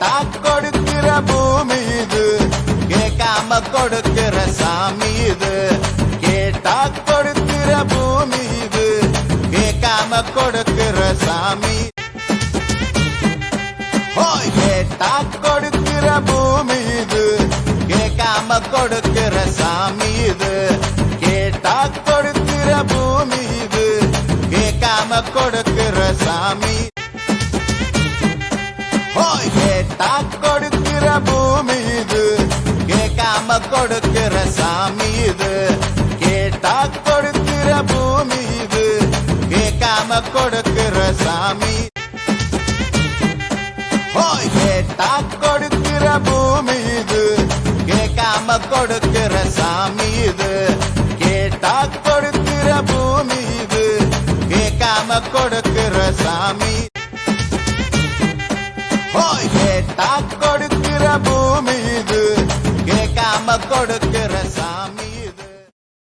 கேட்டா கொடுக்கிற பூமி இது, கேட்காம கொடுக்கிற சாமி இது. கேட்டா கொடுக்கிற பூமி இது, கேட்காம கொடுக்கிற சாமி. கேட்டா கொடுக்கிற பூமி இது, கேட்காம கொடுக்கிற சாமி இது. கேட்டா கொடுக்கிற பூமி இது, கேட்காம கொடுக்கிற சாமி. கேட்டா கொடுக்கிற பூமி இது, கேட்காம கொடுக்கிற சாமி இது. கேட்டா கொடுக்கிற பூமி இது, கேட்காம கொடுக்கிற சாமி. கேட்டா கொடுக்கிற பூமி இது, கேட்காம கொடுக்கிற சாமி இது. கேட்டா கொடுக்கிற பூமி இது, கேட்காம கொடுக்கிற சாமி. கேட்டா கொடுக்கிற பூமி இது, கேட்காம கொடுக்கிற சாமி.